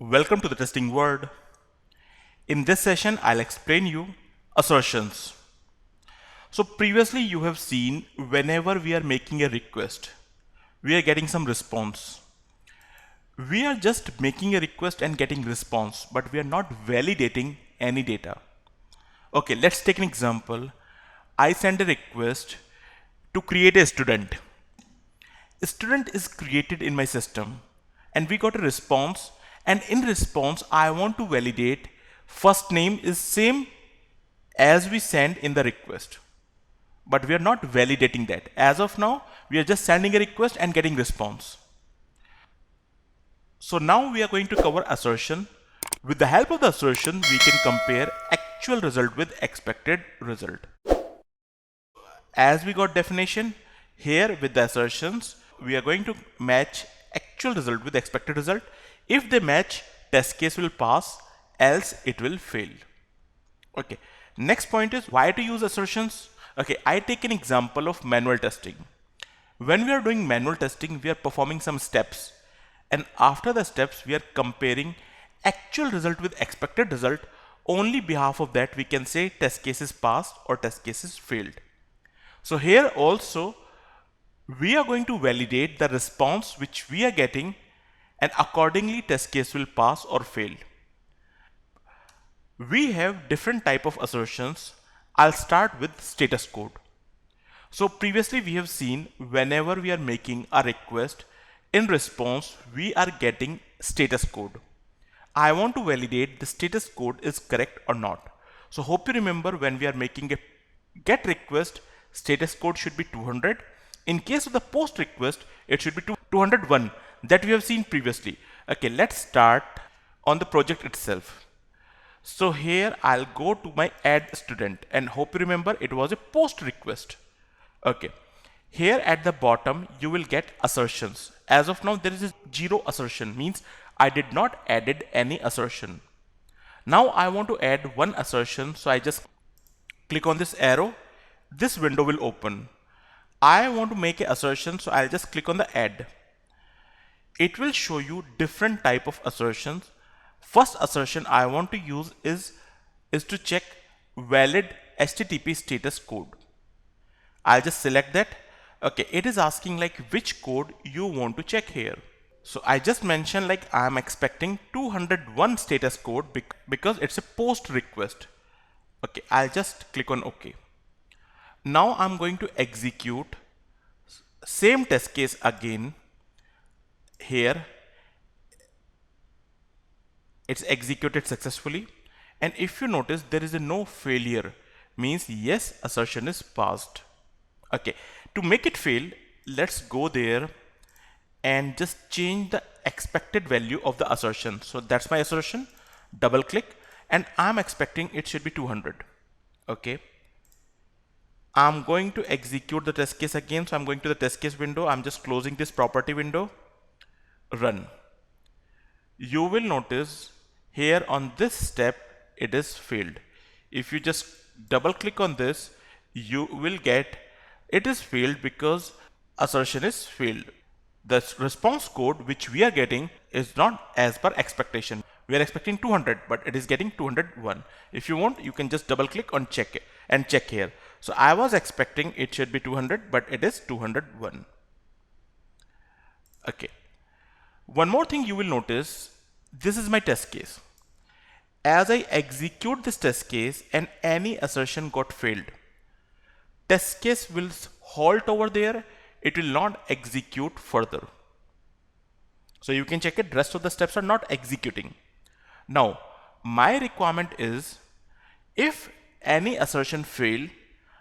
Welcome to the testing world. In this session, I'll explain you assertions. So previously you have seen whenever we are making a request, we are getting some response. We are just making a request and getting response, but we are not validating any data. Okay, let's take an example. I send a request to create a student. A student is created in my system and we got a response, and in response I want to validate first name is same as we send in the request, but we are not validating that. As of now we are just sending a request and getting response. So now we are going to cover assertion. With the help of the assertion we can compare actual result with expected result. As we got definition, here with the assertions we are going to match actual result with expected result. If they match, test case will pass, else it will fail. Okay, next point is why to use assertions. Okay, I take an example of manual testing. When we are doing manual testing, we are performing some steps, and after the steps we are comparing actual result with expected result. Only behalf of that we can say test case is passed or test case is failed. So here also we are going to validate the response which we are getting, and accordingly test case will pass or fail. We have different type of assertions. I'll start with status code. So previously we have seen whenever we are making a request, in response we are getting status code. I want to validate the status code is correct or not. So hope you remember when we are making a get request, status code should be 200. In case of the post request, it should be 201 that we have seen previously. Okay, let's start on the project itself. So here I'll go to my add student, and hope you remember it was a post request. Okay, here at the bottom you will get assertions. As of now there is a 0 assertion, means I did not added any assertion. Now I want to add one assertion, so I just click on this arrow. This window will open. I want to make an assertion, so I'll just click on the add. It will show you different type of assertions. First assertion I want to use is to check valid HTTP status code. I'll just select that. Okay, it is asking like which code you want to check here. So I just mentioned like I am expecting 201 status code because it's a post request. Okay, I'll just click on OK. Now I'm going to execute same test case again. Here it's executed successfully, and if you notice there is a no failure, means yes, assertion is passed. Okay, to make it fail, let's go there and just change the expected value of the assertion. So that's my assertion. Double click, and I'm expecting it should be 200. Okay, I'm going to execute the test case again. So I'm going to the test case window. I'm just closing this property window. Run. You will notice here on this step it is failed. If you just double click on this, you will get it is failed because assertion is failed. The response code which we are getting is not as per expectation. We are expecting 200, but it is getting 201. If you want, you can just double click on check it and check here. So I was expecting it should be 200, but it is 201. Okay. One more thing you will notice, this is my test case. As I execute this test case and any assertion got failed, test case will halt over there. It will not execute further. So you can check it, rest of the steps are not executing. Now my requirement is if any assertion fail,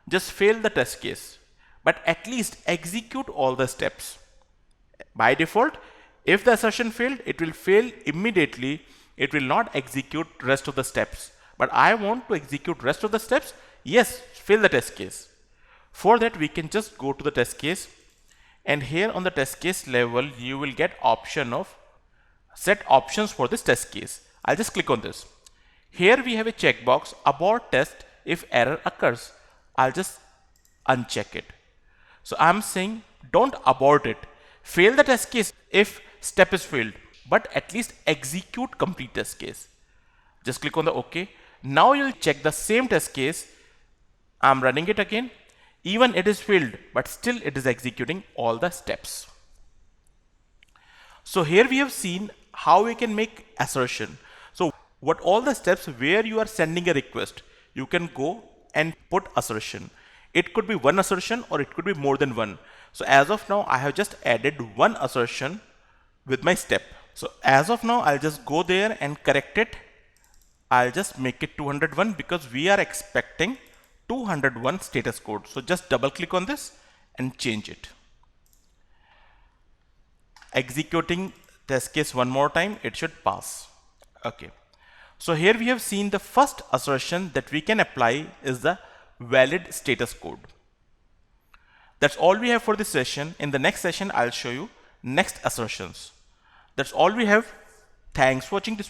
just fail the test case, but at least execute all the steps. By default, if the assertion failed, it will fail immediately. It will not execute rest of the steps. But I want to execute rest of the steps. Yes, fail the test case. For that, we can just go to the test case, and here on the test case level, you will get option of set options for this test case. I'll just click on this. Here we have a checkbox abort test if error occurs. I'll just uncheck it. So I'm saying don't abort it. Fail the test case if step is failed. but at least execute complete test case. Just click on the OK. Now you'll check the same test case. I'm running it again. Even it is failed, but still it is executing all the steps. So here we have seen how we can make assertion. So what all the steps where you are sending a request, you can go and put assertion. It could be one assertion or it could be more than one. So as of now, I have just added one assertion with my step. So as of now, I'll just go there and correct it. I'll just make it 201 because we are expecting 201 status code. So just double click on this and change it. Executing test case one more time, it should pass. Okay. So here we have seen the first assertion that we can apply is the valid status code. That's all we have for this session. In the next session, I'll show you next assertions. That's all we have. Thanks for watching this